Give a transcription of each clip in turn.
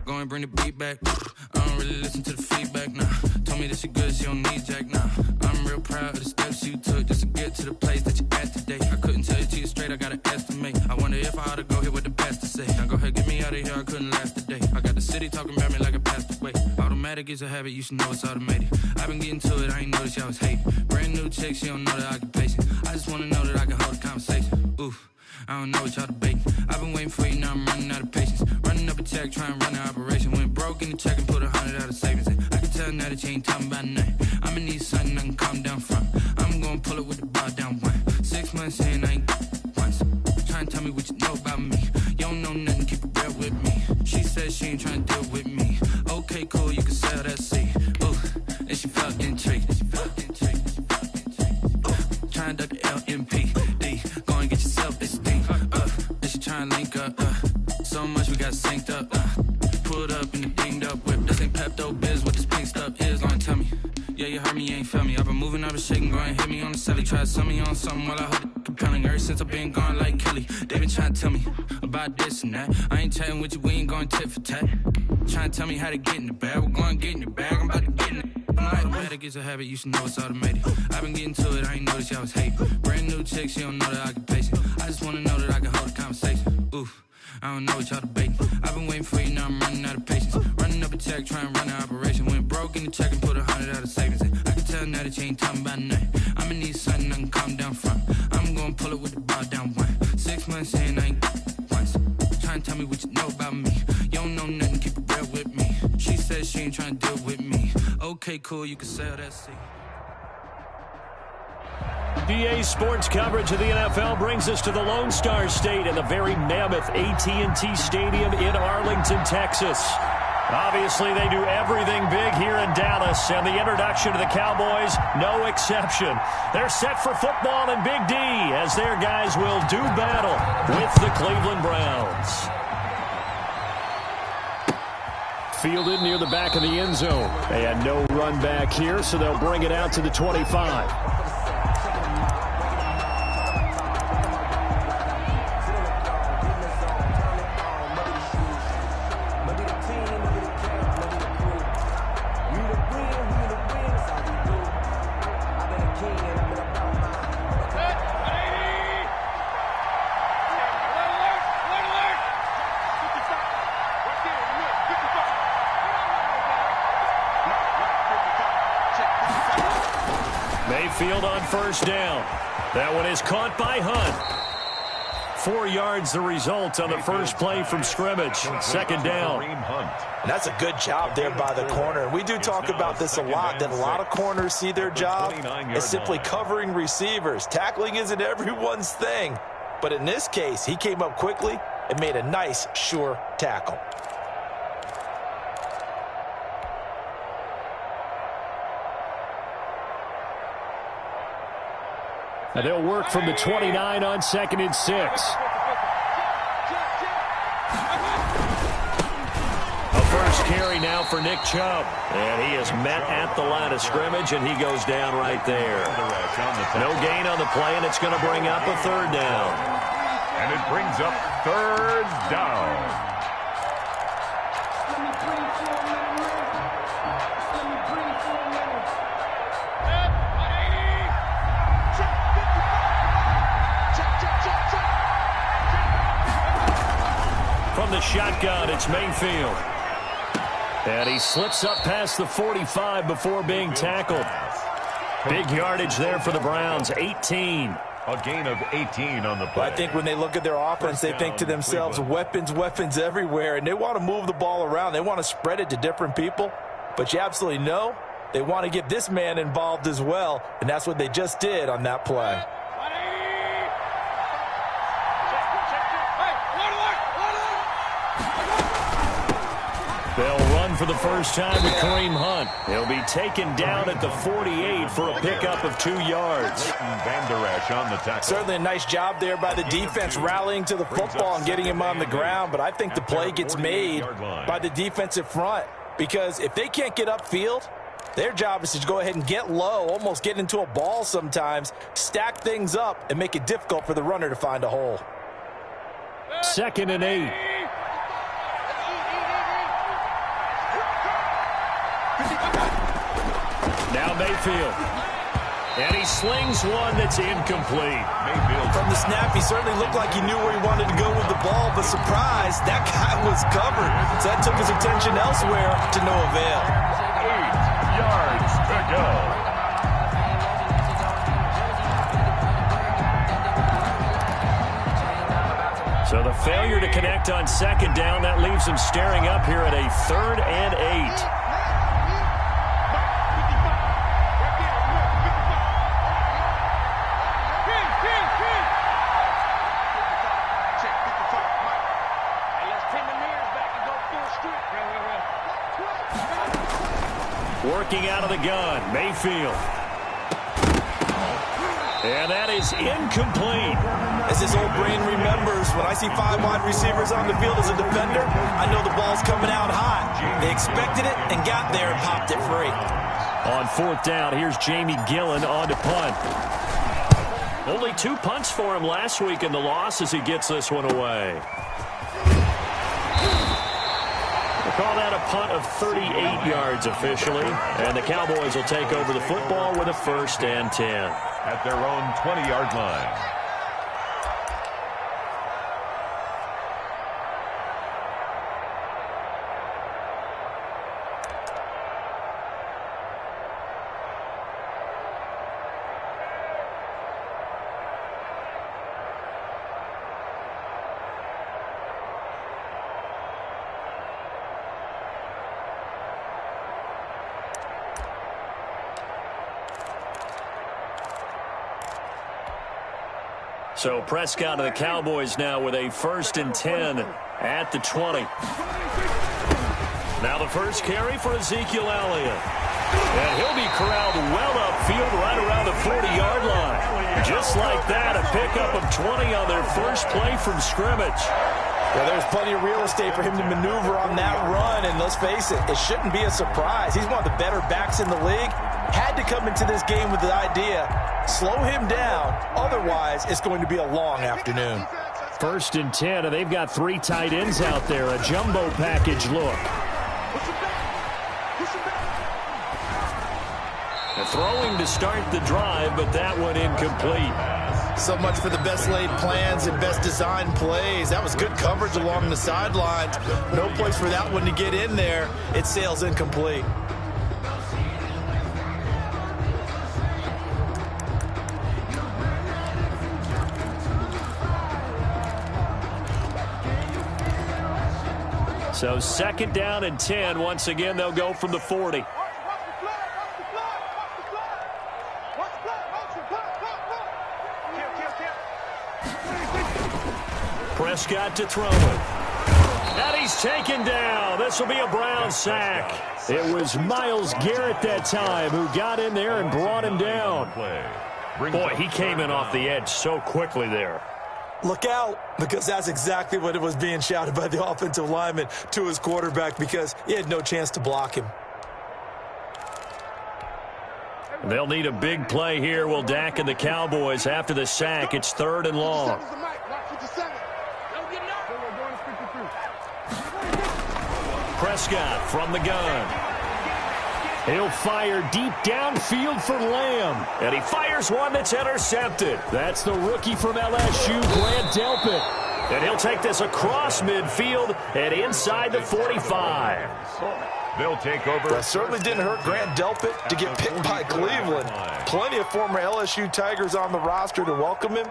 Go and bring the beat back. I don't really listen to the feedback, nah. Told me that she good, she don't need Jack, nah. I'm real proud of the steps you took just to get to the place that you're at today. I couldn't tell you to you straight, I gotta estimate. I wonder if I ought to go here with the pastor say. Now go ahead, get me out of here, I couldn't last a day. I got the city talking about me like I passed away. Automatic is a habit, you should know it's automated. I've been getting to it, I ain't noticed y'all was hating. Brand new chick, she don't know the occupation. I just wanna know that I can hold a conversation. Oof. I don't know what y'all debating. I've been waiting for you, now I'm running out of patience. Running up a check, trying to run an operation. Went broke in the check and put 100 out of savings in. I can tell now that you ain't talking about nothing. I'ma need something I can calm down from. I'm gonna pull it with the bar down one. 6 months in, I ain't once. Trying to tell me what you know about me. You don't know nothing, keep it real with me. She said she ain't trying to deal with me. Okay, cool, you can sell that seed. Ooh, and she felt intrigued. Trying to duck the LMP. Go and get yourself this thing. And she trying to link up. So much we got synced up. Pulled up in the dinged up whip. This ain't Pepto Biz, what this pink stuff is. Long tell me. Yeah, you heard me, you ain't felt me. I've been moving, I've been shaking, go and hit me on the celly. Try to sell me on something while I hold it compelling. Ever since I've been gone like Kelly, they been trying to tell me about this and that. I ain't chatting with you, we ain't going tit for tat. Trying to tell me how to get in the bag. We're going to get in the bag, I'm about to get in it. Automatic is a habit, you should know it's automated. I've been getting to it, I ain't noticed y'all was hating. Brand new chick, she don't know the occupation. I just wanna know that I can hold a conversation. Oof, I don't know what y'all debating. I've been waiting for you, now I'm running out of patience. Running up a check, trying to run an operation. Went broke in the check and put 100 out of savings in. I can tell now that you ain't talking about nothing. I'ma need something I can calm down from. I'm gonna pull it with the bar down one. 6 months in, I ain't once. Trying to tell me what you know about me. You don't know nothing, keep it real with me. She said she ain't trying to deal with me. Okay, cool, you can sell that seat. DA Sports coverage of the NFL brings us to the Lone Star State and the very mammoth AT&T Stadium in Arlington, Texas. Obviously, they do everything big here in Dallas, and the introduction to the Cowboys, no exception. They're set for football in Big D as their guys will do battle with the Cleveland Browns. Fielded near the back of the end zone. They had no run back here, so they'll bring it out to the 25. Mayfield on first down. That one is caught by Hunt. 4 yards the result on the first play from scrimmage. Second down. And that's a good job there by the corner. We do talk about this a lot, that a lot of corners see their job as simply covering receivers. Tackling isn't everyone's thing. But in this case, he came up quickly and made a nice, sure tackle. And they'll work from the 29 on 2nd and 6. A first carry now for Nick Chubb. And he is met at the line of scrimmage, and he goes down right there. No gain on the play, and it's going to bring up a third down. And it brings up third down. From the shotgun, it's Mayfield. And he slips up past the 45 before being tackled. Big yardage there for the Browns, 18. A gain of 18 on the play. I think when they look at their offense, they think to themselves, weapons everywhere, and they want to move the ball around. They want to spread it to different people. But you absolutely know they want to get this man involved as well, and that's what they just did on that play. They'll run for the first time with Kareem Hunt. He'll be taken down at the 48 for a pickup of 2 yards. On the tackle. Certainly a nice job there by the defense rallying to the football and getting him on the ground, but I think the play gets made by the defensive front because if they can't get upfield, their job is to go ahead and get low, almost get into a ball sometimes, stack things up, and make it difficult for the runner to find a hole. 2nd and 8. Now Mayfield. And he slings one that's incomplete. Mayfield. From the snap, he certainly looked like he knew where he wanted to go with the ball, but surprise, that guy was covered. So that took his attention elsewhere to no avail. 8 yards to go. So the failure to connect on second down, that leaves him staring up here at a 3rd and 8. Working out of the gun, Mayfield. And that is incomplete. As his old brain remembers, when I see 5 wide receivers on the field as a defender, I know the ball's coming out hot. They expected it and got there and popped it free. On 4th down, here's Jamie Gillen on to punt. Only 2 punts for him last week in the loss as he gets this one away. Call that a punt of 38 yards officially. And the Cowboys will take over the football with a 1st and 10. At their own 20-yard line. So Prescott and the Cowboys now with a 1st and 10 at the 20. Now the first carry for Ezekiel Elliott. And he'll be corralled well upfield right around the 40-yard line. Just like that, a pickup of 20 on their first play from scrimmage. Well, there's plenty of real estate for him to maneuver on that run, and let's face it, it shouldn't be a surprise. He's one of the better backs in the league. Had to come into this game with the idea, slow him down, otherwise it's going to be a long afternoon. 1st and 10, and they've got 3 tight ends out there, a jumbo package look. And throwing to start the drive, but that one incomplete. So much for the best laid plans and best designed plays. That was good coverage along the sidelines. No place for that one to get in there. It sails incomplete. So 2nd down and 10. Once again, they'll go from the 40. Prescott to throw it. And he's taken down. This will be a Brown sack. It was Myles Garrett that time who got in there and brought him down. Boy, he came in off the edge so quickly there. Look out, because that's exactly what it was being shouted by the offensive lineman to his quarterback, because he had no chance to block him. They'll need a big play here, will Dak and the Cowboys. After the sack, it's 3rd and long. Prescott from the gun. He'll fire deep downfield for Lamb. And he fires one that's intercepted. That's the rookie from LSU, Grant Delpit. And he'll take this across midfield and inside the 45. They'll take over. That certainly didn't hurt Grant Delpit to get picked by Cleveland. Plenty of former LSU Tigers on the roster to welcome him.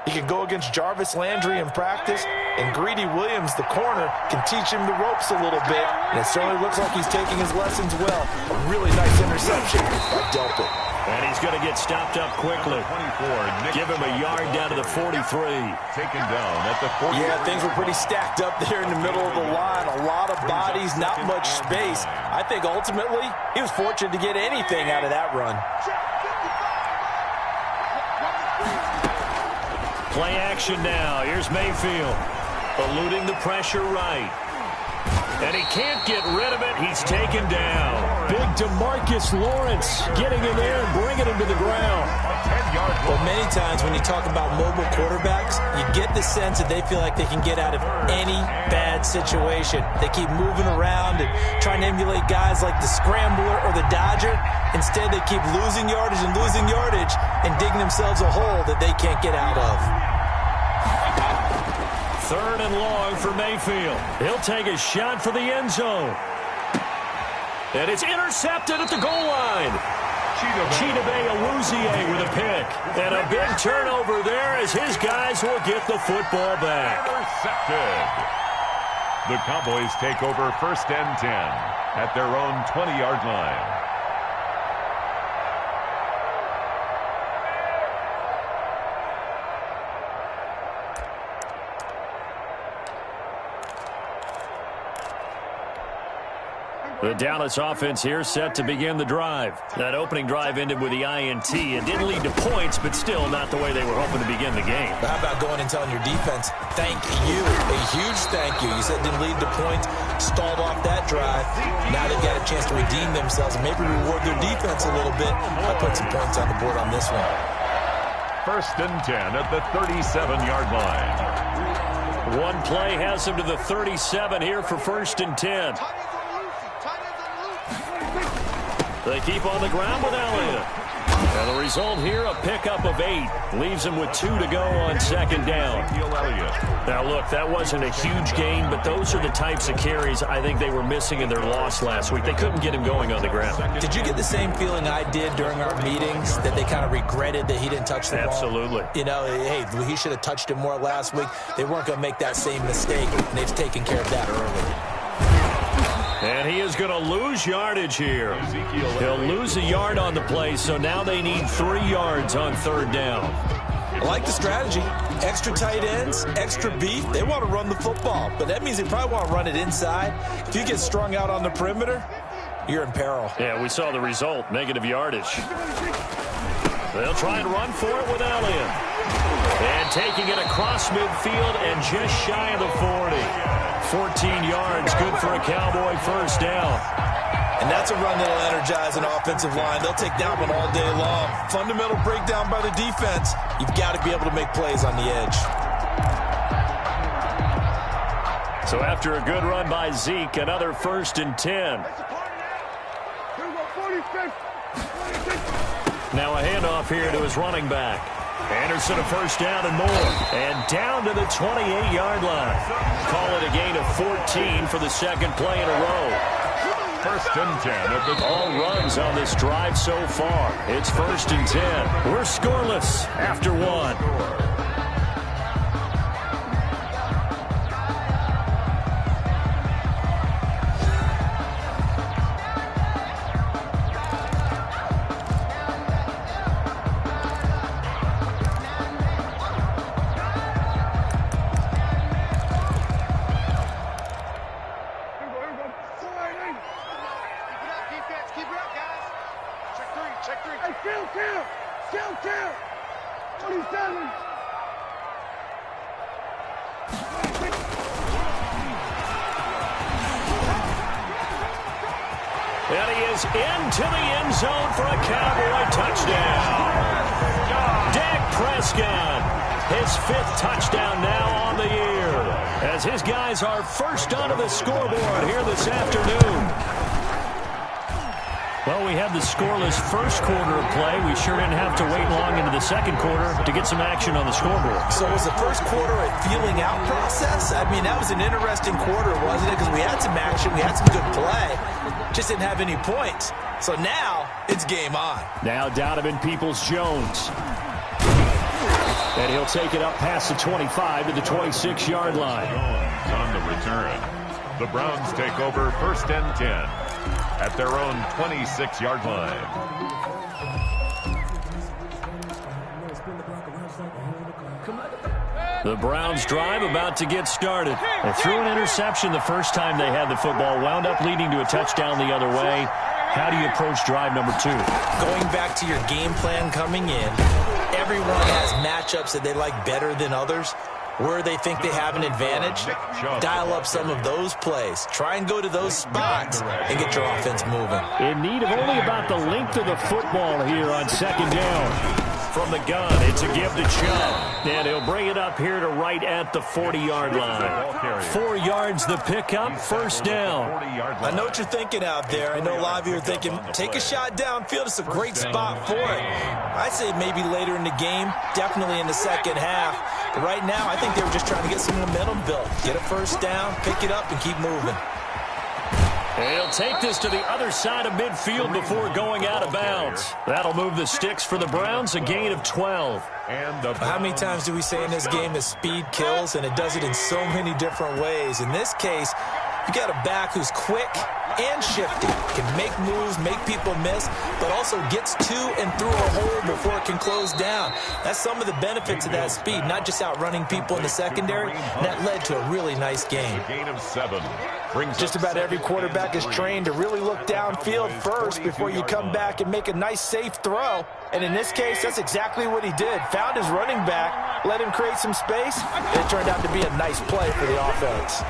He can go against Jarvis Landry in practice, and Greedy Williams, the corner, can teach him the ropes a little bit, and it certainly looks like he's taking his lessons well. A really nice interception by Delpit. And he's going to get stopped up quickly. 24. Give him a yard down to the 43. Taken down at the 40. Yeah, things were pretty stacked up there in the middle of the line. A lot of bodies, not much space. I think ultimately he was fortunate to get anything out of that run. Play action now. Here's Mayfield. Eluding the pressure right. And he can't get rid of it. He's taken down. Big DeMarcus Lawrence getting in there and bringing him to the ground. Well, many times when you talk about mobile quarterbacks, you get the sense that they feel like they can get out of any bad situation. They keep moving around and trying to emulate guys like the Scrambler or the Dodger. Instead, they keep losing yardage and digging themselves a hole that they can't get out of. 3rd and long for Mayfield. He'll take a shot for the end zone. And it's intercepted at the goal line. Chidobe Awuzie with a pick. And a big turnover there as his guys will get the football back. Intercepted. The Cowboys take over 1st and 10 at their own 20-yard line. The Dallas offense here set to begin the drive. That opening drive ended with the INT. It didn't lead to points, but still not the way they were hoping to begin the game. But how about going and telling your defense, thank you, a huge thank you. You said it didn't lead to points, stalled off that drive. Now they've got a chance to redeem themselves and maybe reward their defense a little bit by putting some points on the board on this one. 1st and 10 at the 37-yard line. One play has them to the 37 here for 1st and 10. They keep on the ground with Elliott. And the result here, a pickup of 8. Leaves him with 2 to go on 2nd down. Now, look, that wasn't a huge gain, but those are the types of carries I think they were missing in their loss last week. They couldn't get him going on the ground. Did you get the same feeling I did during our meetings, that they kind of regretted that he didn't touch the ball? Absolutely. You know, hey, he should have touched it more last week. They weren't going to make that same mistake, and they've taken care of that early. And he is going to lose yardage here. He'll lose a yard on the play, so now they need 3 yards on 3rd down. I like the strategy. Extra tight ends, extra beef. They want to run the football, but that means they probably want to run it inside. If you get strung out on the perimeter, you're in peril. Yeah, we saw the result, negative yardage. They'll try and run for it with Elliott. And taking it across midfield and just shy of the 40. 14 yards, good for a Cowboy 1st down. And that's a run that'll energize an offensive line. They'll take that one all day long. Fundamental breakdown by the defense. You've got to be able to make plays on the edge. So after a good run by Zeke, another 1st and 10. Now a handoff here to his running back. Anderson a 1st down and more. And down to the 28-yard line. Call it a gain of 14 for the 2nd play in a row. 1st and 10. All runs on this drive so far. It's 1st and 10. We're scoreless after 1. And he is into the end zone for a Cowboy touchdown. Dak Prescott, his 5th touchdown now on the year, as his guys are first onto the scoreboard here this afternoon. Well, we had the scoreless first quarter of play. We sure didn't have to wait long into the second quarter to get some action on the scoreboard. So was the first quarter a feeling out process? I mean, that was an interesting quarter, wasn't it? Because we had some action, we had some good play, just didn't have any points. So now it's game on. Now Donovan Peoples-Jones. And he'll take it up past the 25 to the 26-yard line. On the return. The Browns take over 1st and 10 at their own 26-yard line. The Browns drive about to get started. They threw an interception the first time they had the football, wound up leading to a touchdown the other way. How do you approach drive number 2? Going back to your game plan coming in, everyone has matchups that they like better than others. where they think they have an advantage, dial up some of those plays. Try and go to those spots and get your offense moving. In need of only about the length of the football here on second down. From the gun, it's a give to Chubb. And he'll bring it up here to right at the 40-yard line. 4 yards the pickup, first down. I know what you're thinking out there. I know a lot of you are thinking, take a shot downfield. It's a great spot for it. I'd say maybe later in the game, definitely in the second half. But right now, I think they were just trying to get some momentum built. Get a first down, pick it up, and keep moving. And he'll take this to the other side of midfield before going out of bounds. That'll move the sticks for the Browns, a gain of 12. How many times do we say in this game that speed kills, and it does it in so many different ways? In this case, you got a back who's quick and shifty, can make moves, make people miss, but also gets to and through a hole before it can close down. That's some of the benefits of that speed, not just outrunning people in the secondary, and that led to a really nice game. Gain of 7. Just about every quarterback is trained to really look downfield first before you come back and make a nice, safe throw. And in this case, that's exactly what he did. Found his running back, let him create some space, and it turned out to be a nice play for the offense.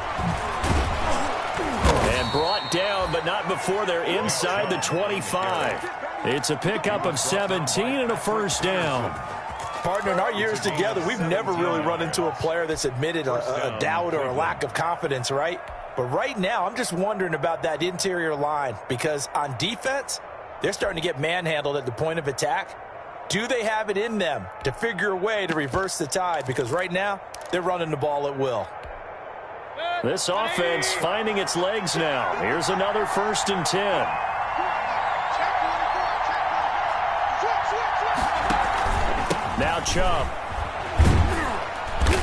And brought down, but not before they're inside the 25. It's a pickup of 17 and a first down. Partner, in our years together, we've never really run into a player that's admitted a doubt or a lack of confidence, right? But right now, I'm just wondering about that interior line, because on defense, they're starting to get manhandled at the point of attack. Do they have it in them to figure a way to reverse the tide? Because right now, they're running the ball at will. This offense finding its legs now. Here's another 1st and 10. Now Chubb.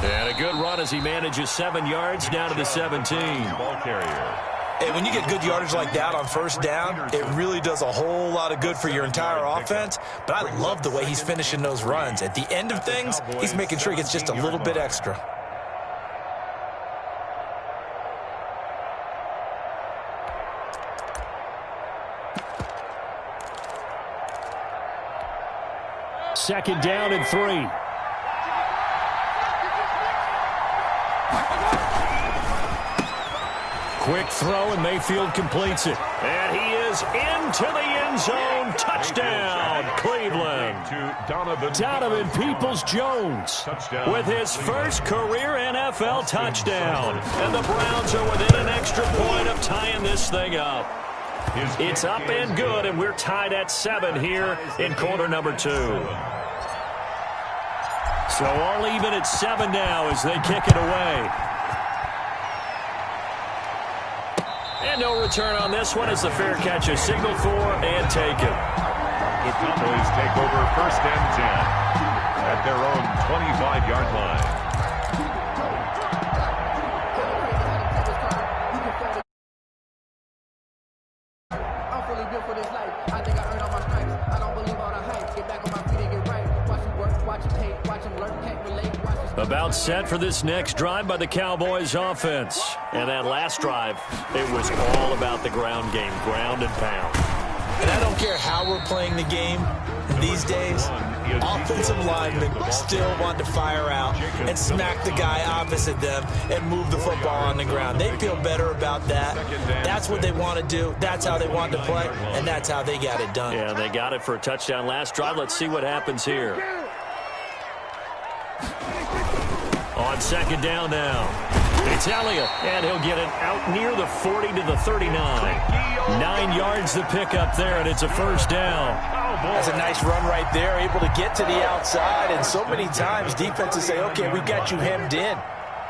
And a good run as he manages 7 yards down to the 17. Ball carrier. And when you get good yardage like that on first down, it really does a whole lot of good for your entire offense. But I love the way he's finishing those runs. At the end of things, he's making sure he gets just a little bit extra. Second down and 3. Quick throw, and Mayfield completes it. And he is into the end zone. Touchdown, Cleveland. Donovan Peoples-Jones with his first career NFL touchdown. And the Browns are within an extra point of tying this thing up. It's up and good, and we're tied at 7 here in quarter number 2. So all even at 7 now as they kick it away. And no return on this one as the fair catch is signaled for and taken. The Cowboys take over 1st and 10 at their own 25-yard line. About set for this next drive by the Cowboys offense. And that last drive, it was all about the ground game, ground and pound. And I don't care how we're playing the game these days, offensive linemen still want to fire out and smack the guy opposite them and move the football on the ground. They feel better about that. That's what they want to do. That's how they want to play, and that's how they got it done. Yeah, they got it for a touchdown last drive. Let's see what happens here. On second down now. It's Elliott, and he'll get it out near the 40 to the 39. 9 yards the pickup there, and it's a first down. That's a nice run right there, able to get to the outside. And so many times defenses say, okay, we got you hemmed in.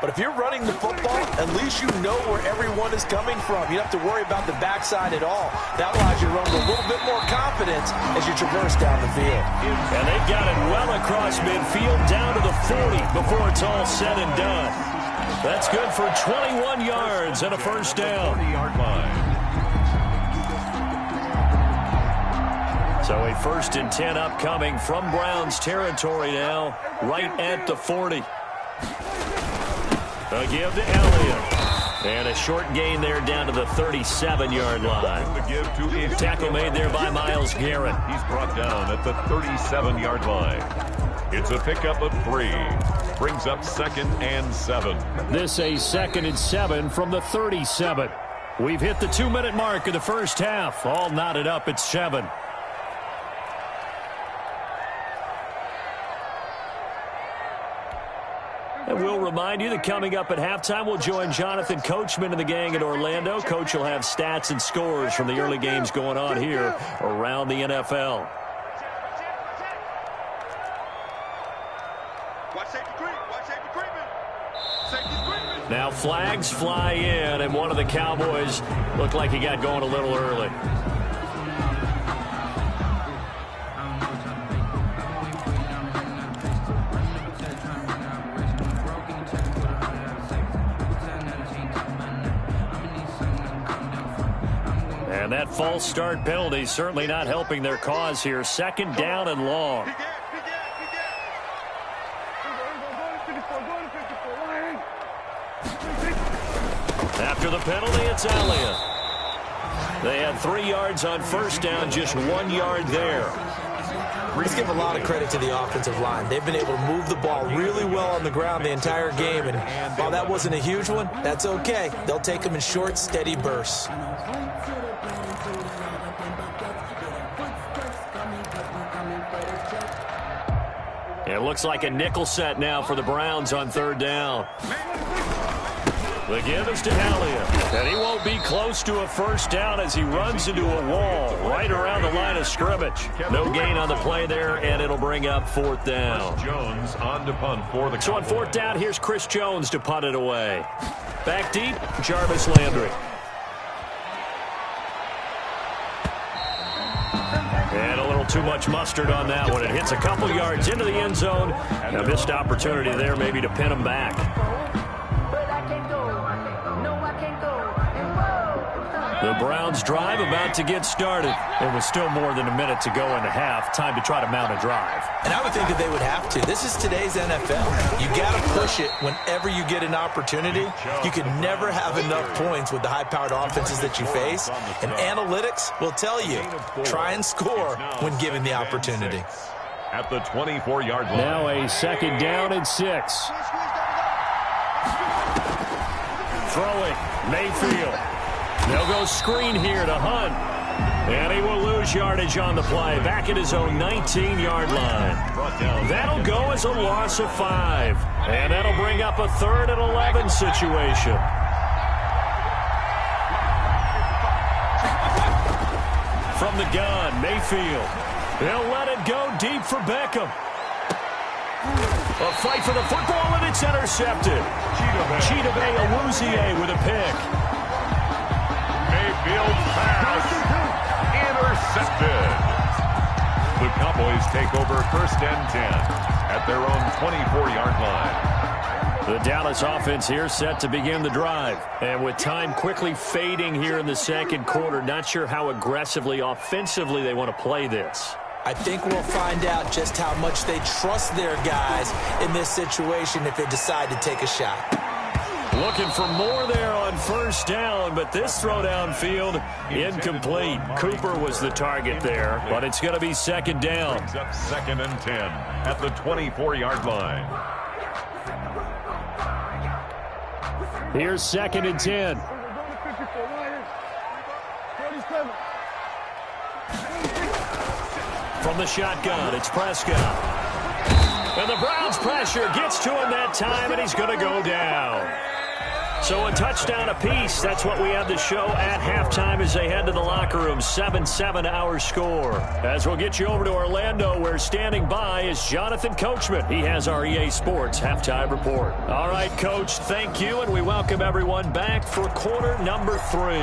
But if you're running the football, at least you know where everyone is coming from. You don't have to worry about the backside at all. That allows you to run with a little bit more confidence as you traverse down the field. And they've got it well across midfield down to the 40 before it's all said and done. That's good for 21 yards and a first down. So a 1st and 10 upcoming from Browns territory now, right at the 40. A give to Elliott. And a short gain there down to the 37-yard line. Tackle made there by Myles Garrett. He's brought down at the 37-yard line. It's a pickup of 3. Brings up 2nd and 7. This a 2nd and 7 from the 37. We've hit the 2-minute mark of the first half. All knotted up at 7. And we'll remind you that coming up at halftime, we'll join Jonathan Coachman and the gang in Orlando. Coach will have stats and scores from the early games going on here around the NFL. Now flags fly in, and one of the Cowboys looked like he got going a little early. And that false start penalty certainly not helping their cause here. 2nd down and long. After the penalty, it's Elliott. They had 3 yards on first down, just 1 yard there. Let's give a lot of credit to the offensive line. They've been able to move the ball really well on the ground the entire game, and while that wasn't a huge one, that's okay. They'll take them in short, steady bursts. It looks like a nickel set now for the Browns on 3rd down. The give is to Elliott, and he won't be close to a first down as he runs into a wall right around the line of scrimmage. No gain on the play there, and it'll bring up 4th down. Jones on to punt for the Cowboys. So on 4th down, here's Chris Jones to punt it away. Back deep, Jarvis Landry. And a little too much mustard on that one. It hits a couple yards into the end zone. A missed opportunity there maybe to pin him back. The Browns drive about to get started. There was still more than a minute to go in the half. Time to try to mount a drive. And I would think that they would have to. This is today's NFL. You got to push it whenever you get an opportunity. You can never have enough points with the high-powered offenses that you face. And analytics will tell you, try and score when given the opportunity. At the 24-yard line. Now a 2nd down and 6. Throwing, Mayfield. They'll go screen here to Hunt. And he will lose yardage on the play. Back at his own 19-yard line. That'll go as a loss of 5. And that'll bring up a 3rd and 11 situation. From the gun, Mayfield. They'll let it go deep for Beckham. A fight for the football, and it's intercepted. Chidobe Awuzie with a pick. Mayfield pass intercepted. The Cowboys take over 1st and 10 at their own 24-yard line. The Dallas offense here set to begin the drive. And with time quickly fading here in the 2nd quarter, not sure how aggressively, offensively they want to play this. I think we'll find out just how much they trust their guys in this situation if they decide to take a shot. Looking for more there on 1st down, but this throw downfield incomplete. Cooper was the target there, but it's going to be 2nd down. Brings up 2nd and 10 at the 24-yard line. Here's 2nd and 10. From the shotgun, it's Prescott. And the Browns pressure gets to him that time, and he's going to go down. So a touchdown apiece. That's what we have to show at halftime as they head to the locker room. 7-7 our score. As we'll get you over to Orlando, where standing by is Jonathan Coachman. He has our EA Sports halftime report. All right, Coach, thank you, and we welcome everyone back for quarter number 3.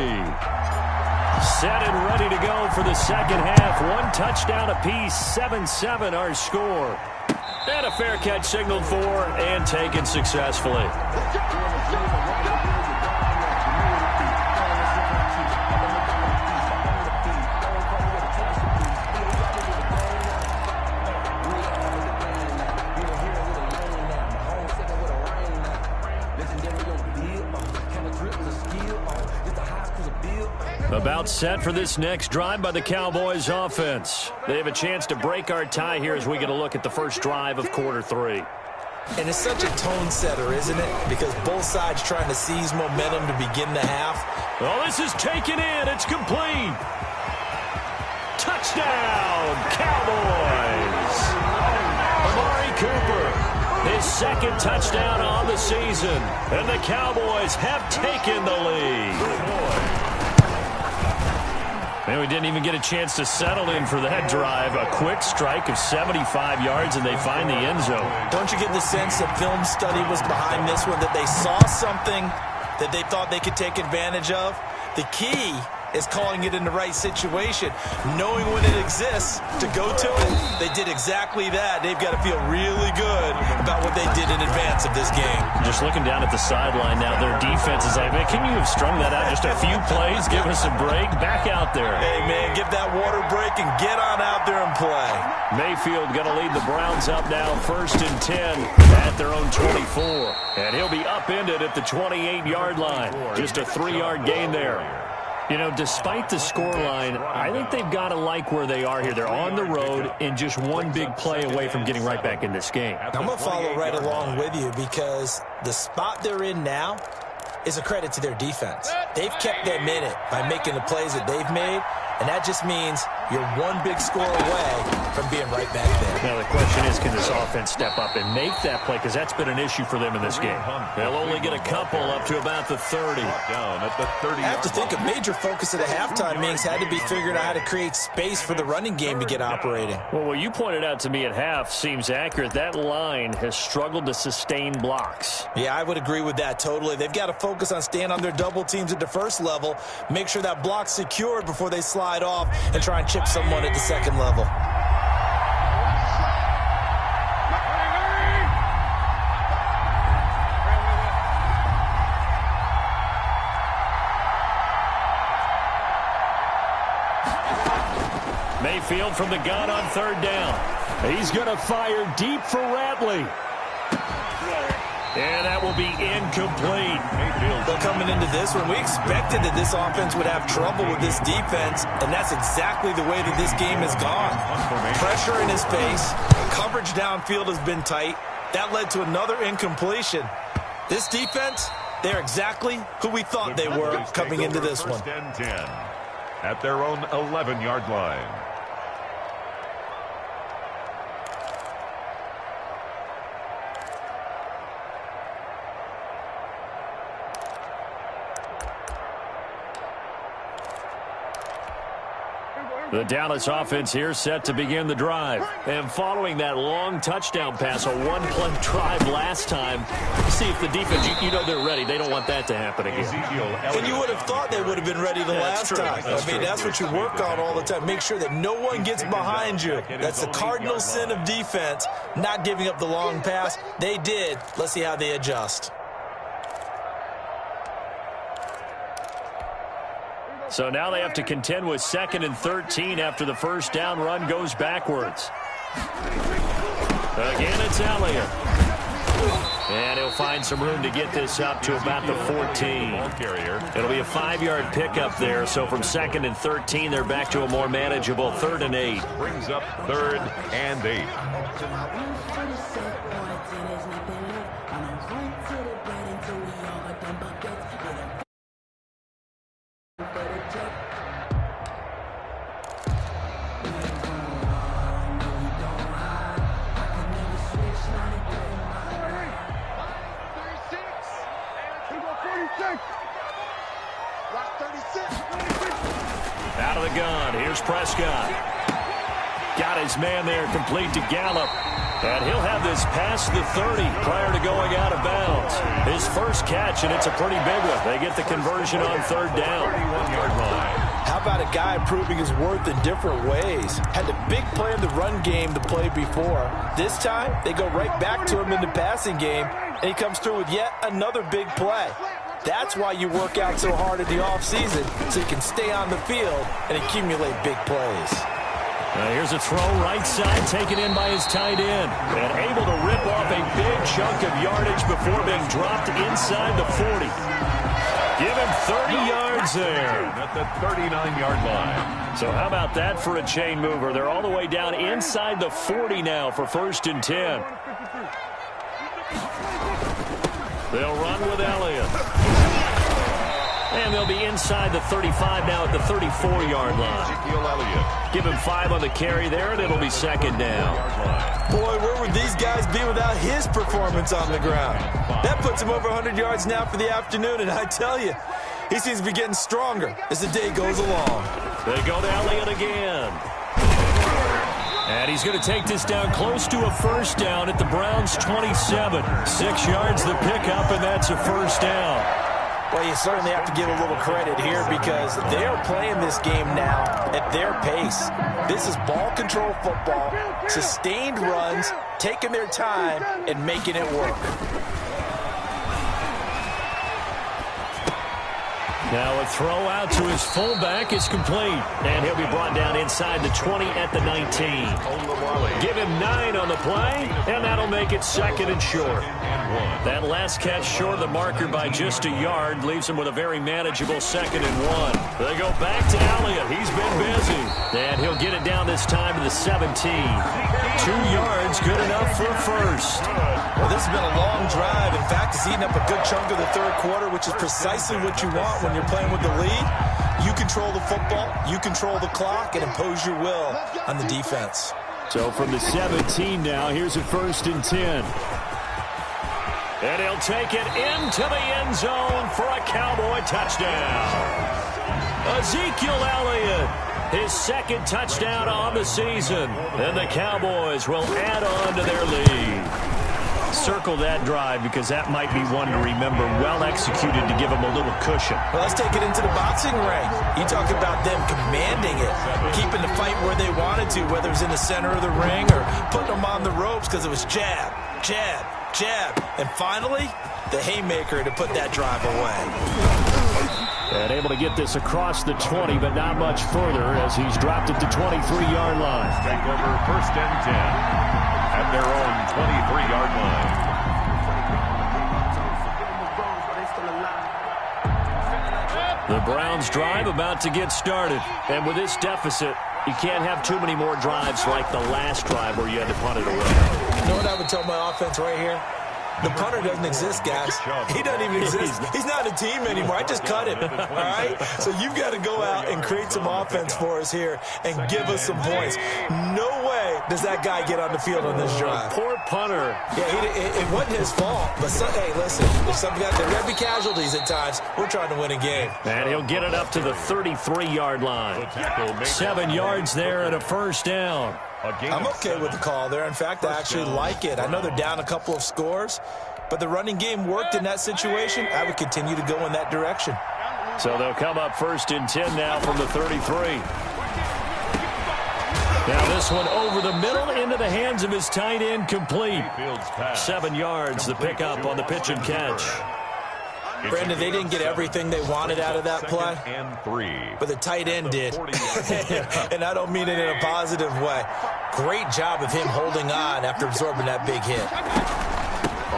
Set and ready to go for the 2nd half. 1 touchdown apiece. 7-7 our score. And a fair catch signaled for and taken successfully. About set for this next drive by the Cowboys offense. They have a chance to break our tie here as we get a look at the first drive of quarter 3. And it's such a tone setter, isn't it? Because both sides trying to seize momentum to begin the half. Well, this is taken in. It's complete. Touchdown, Cowboys. Amari Cooper, his second touchdown on the season. And the Cowboys have taken the lead. And we didn't even get a chance to settle in for that drive. A quick strike of 75 yards, and they find the end zone. Don't you get the sense that film study was behind this one, that they saw something that they thought they could take advantage of? The key is calling it in the right situation, knowing when it exists to go to it. They did exactly that. They've got to feel really good about what they did in advance of this game. Just looking down at the sideline now, their defense is like, man, can you have strung that out just a few plays? Give us a break. Back out there. Hey, man, give that water break and get on out there and play. Mayfield going to lead the Browns up now, 1st and 10 at their own 24. And he'll be upended at the 28-yard line. Just a 3-yard gain there. You know, despite the scoreline, I think they've got to like where they are here. They're on the road and just one big play away from getting right back in this game. I'm going to follow right along with you because the spot they're in now is a credit to their defense. They've kept them in it by making the plays that they've made, and that just means you're one big score away from being right back there. Now the question is, can this offense step up and make that play? Because that's been an issue for them in this game. They'll only get a couple up to about the 30. Down at the 30. I have to think a major focus of the halftime meetings had to be figuring out how to create space for the running game to get operating. Well, what you pointed out to me at half seems accurate. That line has struggled to sustain blocks. Yeah, I would agree with that totally. They've got to focus on staying on their double teams at the first level, make sure that block's secured before they slide off and try and chip someone at the second level. Mayfield from the gun on 3rd down. He's going to fire deep for Ratley. And that will be incomplete. But coming into this one, we expected that this offense would have trouble with this defense, and that's exactly the way that this game has gone. Pressure in his face, coverage downfield has been tight. That led to another incompletion. This defense, they're exactly who we thought they were coming into this one. 1st and 10 at their own 11-yard line. The Dallas offense here set to begin the drive. And following that long touchdown pass, a one-play drive last time, see if the defense, you know they're ready. They don't want that to happen again. And you would have thought they would have been ready the last time. That's what you work on all the time. Make sure that no one gets behind you. That's the cardinal sin of defense, not giving up the long pass. They did. Let's see how they adjust. So now they have to contend with 2nd and 13 after the first down run goes backwards. Again, it's Elliott. And he'll find some room to get this up to about the 14. It'll be a 5-yard pickup there. So from 2nd and 13, they're back to a more manageable 3rd and 8. Brings up 3rd and 8. Out of the gun, here's Prescott. Got his man there, complete to Gallup. And he'll have this past the 30 prior to going out of bounds. His first catch, and it's a pretty big one. They get the conversion on 3rd down. 31-yard line. How about a guy proving his worth in different ways? Had the big play in the run game the play before. This time, they go right back to him in the passing game, and he comes through with yet another big play. That's why you work out so hard in the offseason, so you can stay on the field and accumulate big plays. Now here's a throw right side, taken in by his tight end. And able to rip off a big chunk of yardage before being dropped inside the 40. Give him 30 yards there. At the 39-yard line. So how about that for a chain mover? They're all the way down inside the 40 now for 1st and 10. They'll run with Elliott. And they'll be inside the 35 now at the 34-yard line. Give him 5 on the carry there, and it'll be second down. Boy, where would these guys be without his performance on the ground? That puts him over 100 yards now for the afternoon, and I tell you, he seems to be getting stronger as the day goes along. They go to Elliott again. And he's going to take this down close to a first down at the Browns' 27. 6 yards the pickup, and that's a first down. Well, you certainly have to give a little credit here because they are playing this game now at their pace. This is ball control football, sustained runs, taking their time, and making it work. Now a throw out to his fullback is complete. And he'll be brought down inside the 20 at the 19. Give him 9 on the play, and that'll make it second and short. That last catch short of the marker by just a yard leaves him with a very manageable 2nd and 1. They go back to Elliott. He's been busy. And he'll get it down this time to the 17. 2 yards, good enough for a first. Well, this has been a long drive. In fact, it's eaten up a good chunk of the third quarter, which is precisely what you want when you're playing with the lead. You control the football, you control the clock, and impose your will on the defense. So from the 17 now, here's a 1st and 10. And he'll take it into the end zone for a Cowboy touchdown. Ezekiel Elliott, his 2nd touchdown on the season. And the Cowboys will add on to their lead. Circle that drive because that might be one to remember. Well executed to give them a little cushion. Well, let's take it into the boxing ring. You talk about them commanding it, keeping the fight where they wanted to, whether it was in the center of the ring or putting them on the ropes because it was jab, jab, jab. And finally, the haymaker to put that drive away. And able to get this across the 20, but not much further as he's dropped it to 23-yard line. Take over 1st and 10 at their own 23-yard line. The Browns drive about to get started. And with this deficit, you can't have too many more drives like the last drive where you had to punt it away. You know what I would tell my offense right here? The punter doesn't exist, guys. He doesn't even exist. He's not a team anymore. I just cut him, all right? So you've got to go out and create some offense for us here and give us some points. No way does that guy get on the field on this drive. Poor punter. Yeah, it wasn't his fault. But, hey, listen, if some guys, there got to be casualties at times. We're trying to win a game. And he'll get it up to the 33-yard line. 7 yards there and a first down. I'm okay with the call there. In fact, I actually like it. I know they're down a couple of scores, but the running game worked in that situation. I would continue to go in that direction. So they'll come up 1st and 10 now from the 33. Now this one over the middle into the hands of his tight end, complete. 7 yards, the pickup on the pitch and catch. Brandon, they didn't get everything they wanted out of that play, but the tight end did. And I don't mean it in a positive way. Great job of him holding on after absorbing that big hit.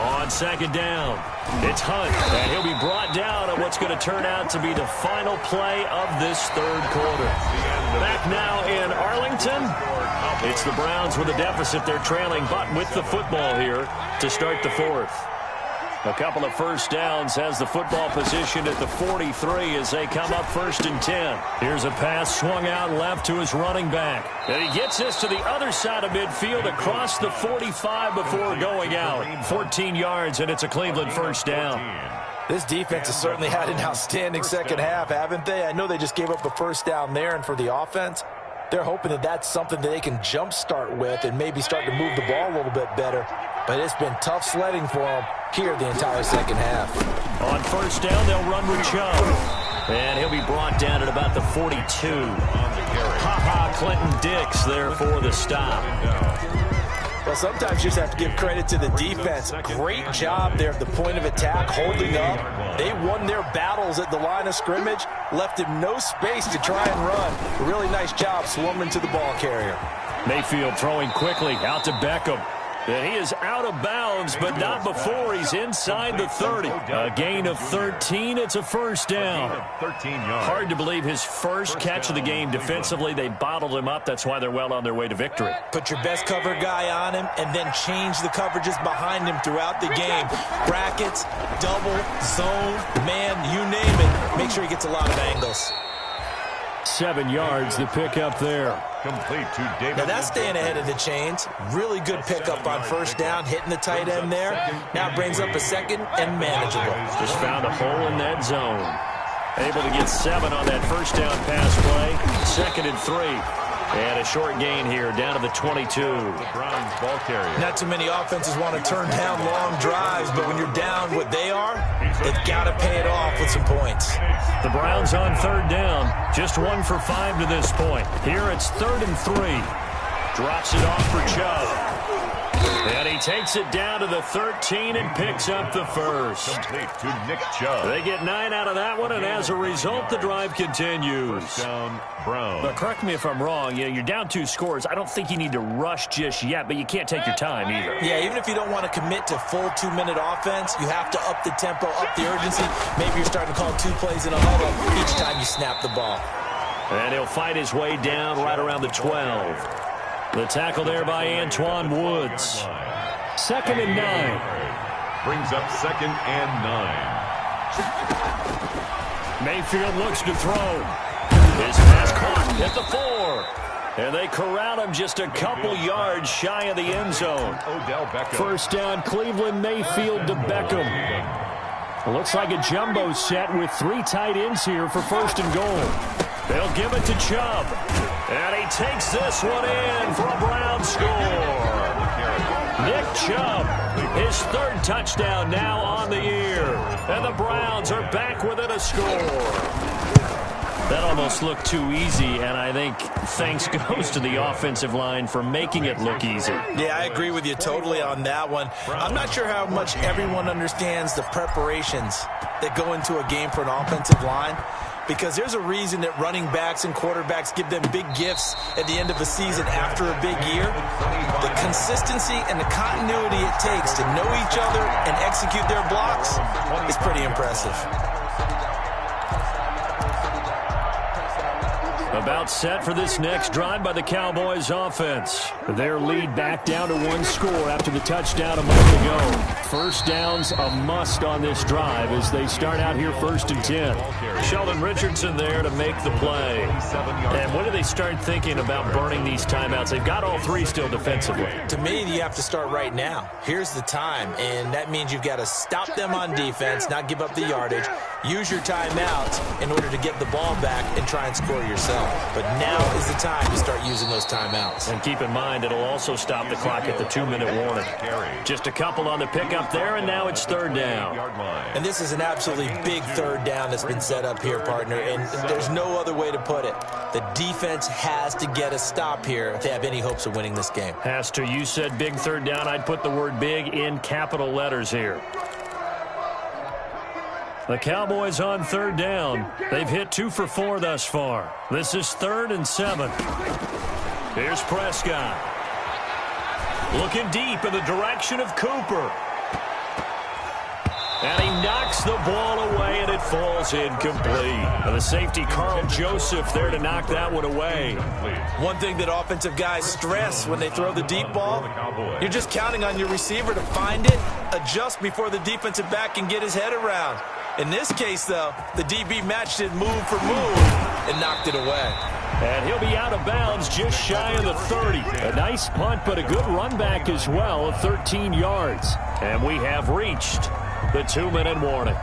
On 2nd down, it's Hunt, and he'll be brought down on what's going to turn out to be the final play of this third quarter. Back now in Arlington, it's the Browns with a deficit. They're trailing, but with the football here to start the 4th. A couple of first downs has the football position at the 43 as they come up 1st and 10. Here's a pass swung out left to his running back. And he gets this to the other side of midfield across the 45 before going out. 14 yards, and it's a Cleveland first down. This defense has certainly had an outstanding second half, haven't they? I know they just gave up a first down there, and for the offense, they're hoping that that's something that they can jumpstart with and maybe start to move the ball a little bit better. But it's been tough sledding for them here the entire second half. On first down, they'll run with Chubb. And he'll be brought down at about the 42. Ha-ha, Clinton Dix there for the stop. Well, sometimes you just have to give credit to the defense. Great job there at the point of attack, holding up. They won their battles at the line of scrimmage, left him no space to try and run. A really nice job swarming to the ball carrier. Mayfield throwing quickly out to Beckham. And he is out of bounds, but not before he's inside the 30. A gain of 13. It's a first down. 13 yards. Hard to believe his first catch of the game defensively. They bottled him up. That's why they're well on their way to victory. Put your best cover guy on him and then change the coverages behind him throughout the game. Brackets, double, zone, man, you name it. Make sure he gets a lot of angles. 7 yards, the pickup there. Complete to David. Now that's staying ahead of the chains. Really good pickup on first down, hitting the tight end there. Now it brings up a second and manageable. Just found a hole in that zone. Able to get 7 on that first down pass play. 2nd and 3. And a short gain here, down to the 22. The Browns ball carrier. Not too many offenses want to turn down long drives, but when you're down what they are, they've got to pay it off with some points. The Browns on 3rd down. Just 1 for 5 to this point. Here it's 3rd and 3. Drops it off for Chubb. And he takes it down to the 13 and picks up the first. Complete to Nick Chubb. They get 9 out of that one, and as a result, the drive continues. First down, Brown. But correct me if I'm wrong. You're down 2 scores. I don't think you need to rush just yet, but you can't take your time either. Yeah, even if you don't want to commit to full 2-minute offense, you have to up the tempo, up the urgency. Maybe you're starting to call 2 plays in a huddle each time you snap the ball. And he'll fight his way down right around the 12. The tackle there by Antoine Woods. 2nd and 9. Brings up 2nd and 9. Mayfield looks to throw. His pass caught at the 4. And they corral him just a couple yards shy of the end zone. Odell Beckham. First down, Cleveland. Mayfield to Beckham. Looks like a jumbo set with 3 tight ends here for 1st and goal. They'll give it to Chubb. And he takes this one in for a Brown score. Nick Chubb, his 3rd touchdown now on the year. And the Browns are back within a score. That almost looked too easy, and I think thanks goes to the offensive line for making it look easy. Yeah, I agree with you totally on that one. I'm not sure how much everyone understands the preparations that go into a game for an offensive line, because there's a reason that running backs and quarterbacks give them big gifts at the end of a season after a big year. The consistency and the continuity it takes to know each other and execute their blocks is pretty impressive. About set for this next drive by the Cowboys offense. Their lead back down to 1 score after the touchdown a moment ago. First down's a must on this drive as they start out here 1st and 10. Sheldon Richardson there to make the play. And when do they start thinking about burning these timeouts? They've got all 3 still defensively. To me, you have to start right now. Here's the time, and that means you've got to stop them on defense, not give up the yardage, use your timeouts in order to get the ball back and try and score yourself. But now is the time to start using those timeouts. And keep in mind, it'll also stop the clock at the 2-minute warning. Just a couple on the pickup there, and now it's 3rd down. And this is an absolutely big 3rd down that's been set up here, partner, and there's no other way to put it. The defense has to get a stop here if they have any hopes of winning this game. Has to. You said big 3rd down. I'd put the word big in capital letters here. The Cowboys on 3rd down. They've hit 2 for 4 thus far. This is 3rd and 7. Here's Prescott. Looking deep in the direction of Cooper. And he knocks the ball away, and it falls incomplete. The safety, Carl Joseph, there to knock that one away. One thing that offensive guys stress when they throw the deep ball, you're just counting on your receiver to find it, adjust before the defensive back can get his head around. In this case, though, the DB matched it move for move and knocked it away. And he'll be out of bounds just shy of the 30. A nice punt, but a good run back as well of 13 yards. And we have reached the 2-minute warning.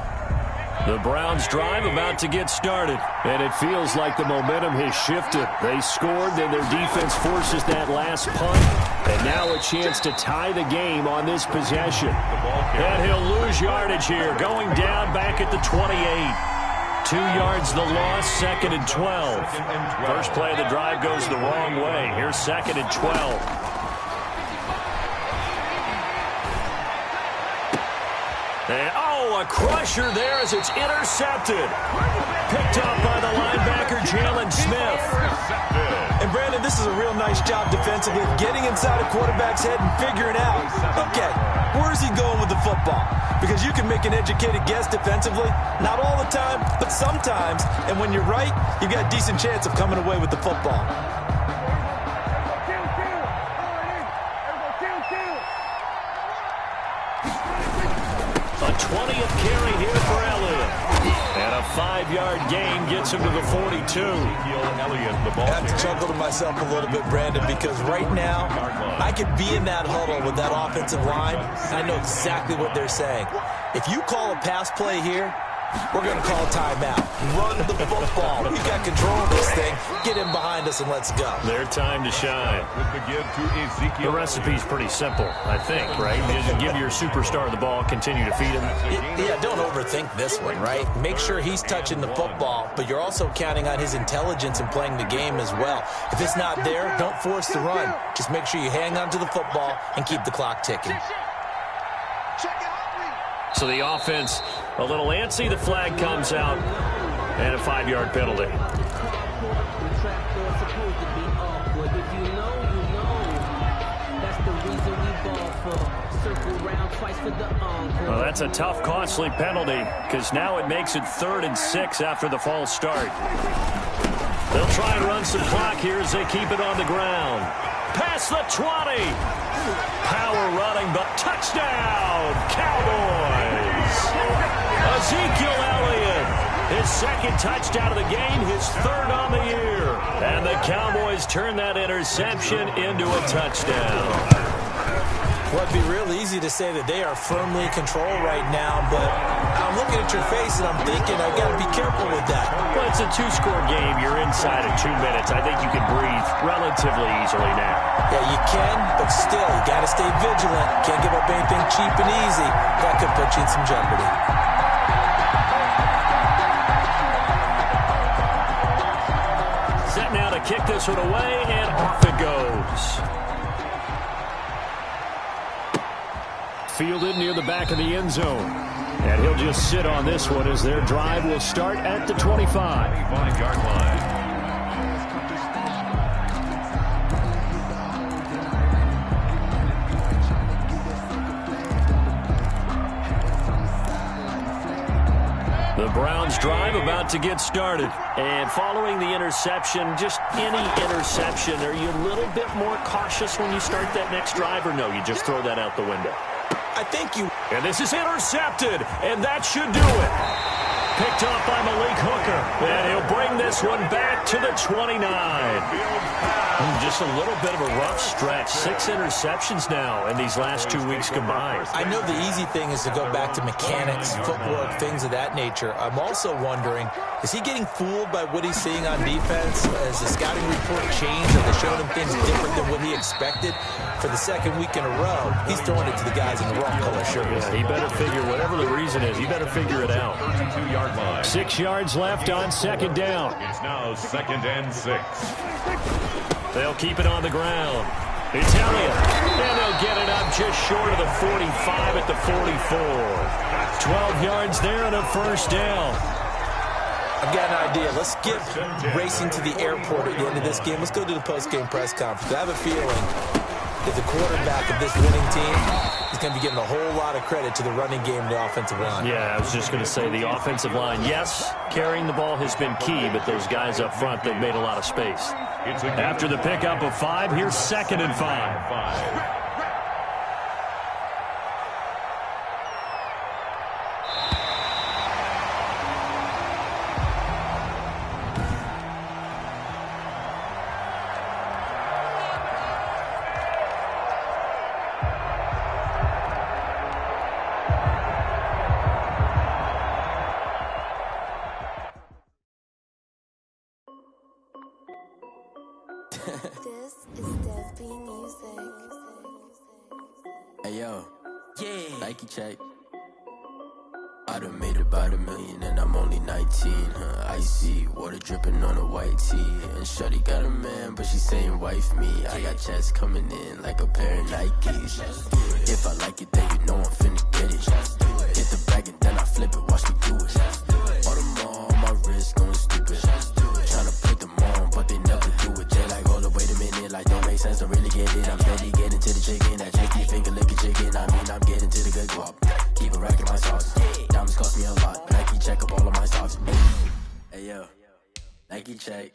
The Browns drive about to get started, and it feels like the momentum has shifted. They scored, then their defense forces that last punt, and now a chance to tie the game on this possession. And he'll lose yardage here, going down back at the 28. 2 yards the loss, 2nd and 12. First play of the drive goes the wrong way. Here's 2nd and 12. And, a crusher there as it's intercepted. Picked up by the linebacker, Jalen Smith. And Brandon, man, this is a real nice job defensively, getting inside a quarterback's head and figuring out, okay, where's he going with the football? Because you can make an educated guess defensively, not all the time, but sometimes. And when you're right, you've got a decent chance of coming away with the football. A 20th carry here for Elliott. And a 5-yard gain gets him to the 42. I have to chuckle to myself a little bit, Brandon, because right now I could be in that huddle with that offensive line, and I know exactly what they're saying. If you call a pass play here, we're going to call timeout. Run the football. We've got control of this thing. Get him behind us and let's go. Their time to shine. The recipe's pretty simple, I think, right? You just give your superstar the ball, continue to feed him. Yeah, don't overthink this one, right? Make sure he's touching the football, but you're also counting on his intelligence in playing the game as well. If it's not there, don't force the run. Just make sure you hang on to the football and keep the clock ticking. So the offense a little antsy. The flag comes out and a 5-yard penalty. Well, that's a tough, costly penalty because now it makes it 3rd and 6 after the false start. They'll try and run some clock here as they keep it on the ground. Past the 20. Power running, but touchdown, Cowboys. Ezekiel Elliott, his 2nd touchdown of the game, his 3rd on the year. And the Cowboys turn that interception into a touchdown. Well, it'd be real easy to say that they are firmly in control right now, but I'm looking at your face and I'm thinking I've got to be careful with that. Well, it's a 2-score game. You're inside of 2 minutes. I think you can breathe relatively easily now. Yeah, you can, but still, you got to stay vigilant. Can't give up anything cheap and easy. That could put you in some jeopardy. Set now to kick this one away, and off it goes. Fielded near the back of the end zone. And he'll just sit on this one as their drive will start at the 25-yard line. The Browns drive about to get started. And following the interception, just any interception, are you a little bit more cautious when you start that next drive, or no, you just throw that out the window? I think you... And this is intercepted, and that should do it. Picked off by Malik Hooker, and he'll bring this one back to the 29. Just a little bit of a rough stretch. 6 interceptions now in these last 2 weeks combined. I know the easy thing is to go back to mechanics, footwork, things of that nature. I'm also wondering, is he getting fooled by what he's seeing on defense? Has the scouting report changed? Are they showing him things different than what he expected? For the 2nd week in a row, he's throwing it to the guys in the wrong color shirts. Yeah, he better figure, whatever the reason is, he better figure it out. 6 yards left on 2nd down. It's now 2nd and 6. They'll keep it on the ground. It's Elliott. And they'll get it up just short of the 45 at the 44. 12 yards there and a 1st down. I've got an idea. Let's skip racing to the airport at the end of this game. Let's go to the post-game press conference. I have a feeling that the quarterback of this winning team is going to be giving a whole lot of credit to the running game and the offensive line. Yeah, I was just going to say the offensive line, yes, carrying the ball has been key, but those guys up front, they've made a lot of space. After the pickup of 5, here's 2nd and 5. This is Desby Music. Hey yo, yeah, Nike check. I done made about $1 million and I'm only 19. Icy water dripping on a white tee. And shorty got a man, but she saying wife me. I got checks coming in like a pair of Nikes. If I like it, then you know I'm finna get it. Hit the bag and then I flip it, watch me do it. All them on my wrist going stupid. Tryna put them on, but they never do it. They like, hold up, wait a minute. it. I'm steady getting to the chicken. That tasty finger licking chicken. I mean, I'm getting to the good guap. Keep a rack in my socks. Diamonds cost me a lot. Nike check up all of my socks. Hey yo, Nike check.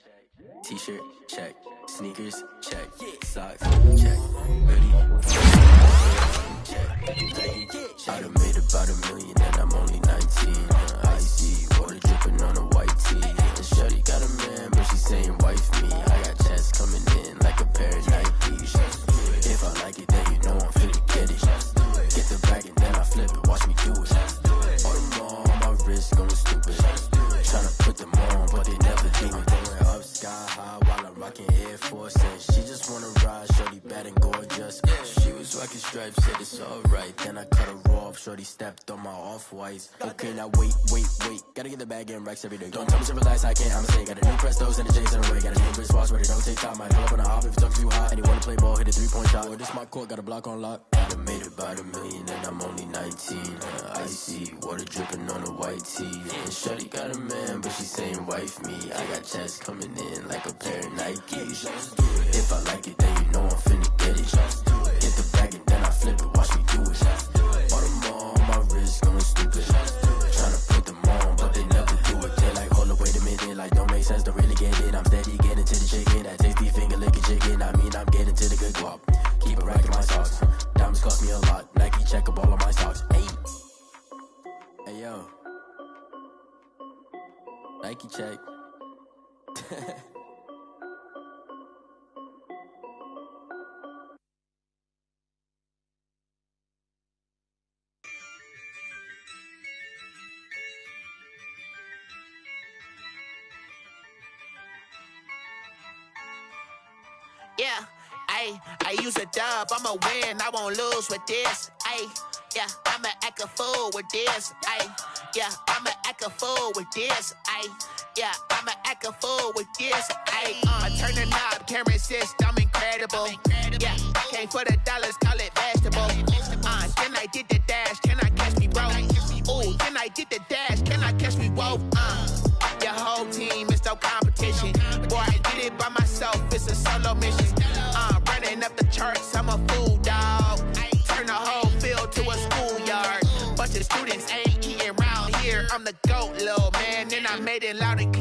T-shirt check. Sneakers check. Socks check. Hoodie check. I done made about $1 million and I'm only 19. Icy water dripping on a white tee. And shorty got a man, but she saying wife me. I got chats coming in like a pair of Nikes. If I like it, then you know I'm finna get it. Get the bag and then I flip it. Watch me do it. All them on my wrist going stupid. Tryna put them on, but they never do it. Going up sky high while I'm rocking Air Force. And she just wanna ride, shorty bad and gorgeous. She was rocking stripes, said it's alright. Then I cut her off, shorty stepped on my off-whites. Okay, now wait. Gotta get the bag and racks every day. Don't tell me to relax, I can't, I'ma say. Got a new Prestos and the J's in the way. Got a new wristwatch, but it don't take time. I pull up on the hop if it's too hot. And you wanna play ball, hit a 3-point shot. Or this my court, got a block on lock. I done made about $1 million and I'm only 19. Icy water dripping on a white tee. And shorty got a man, but she saying wife me. I got chats coming in like a pair of Nikes. If I like it, then you know I'm finna get it. Get the bag and then I flip it, watch me do it. All them on my wrist going stupid. Tryna put them on, but they never do it. They like, hold up, wait a minute, like don't make sense, don't really get it. I'm steady getting to the chicken, that tasty finger licking chicken. I mean, I'm getting to the good guap. Keep a rack in my socks. Diamonds cost me a lot. Nike check up all of my socks. Hey yo, Nike check. Yeah, I use a dub, I'ma win, I won't lose with this. Yeah, I'ma act a fool with this. Yeah, I'ma act a fool with this. Yeah, I'ma act a fool with this. I turn the knob, camera assist, I'm incredible. Yeah, came for the dollars, call it vegetable. Then I did the dash, can I catch me, bro? Ooh, then I did the dash, can I catch me, whoa? Your whole team is no competition. Boy, I did it by myself, it's a solo mission. Running up the charts, I'm a fool, dog. Turn the whole field to a schoolyard. Bunch of students ain't eating round here. I'm the GOAT, little man, and I made it loud and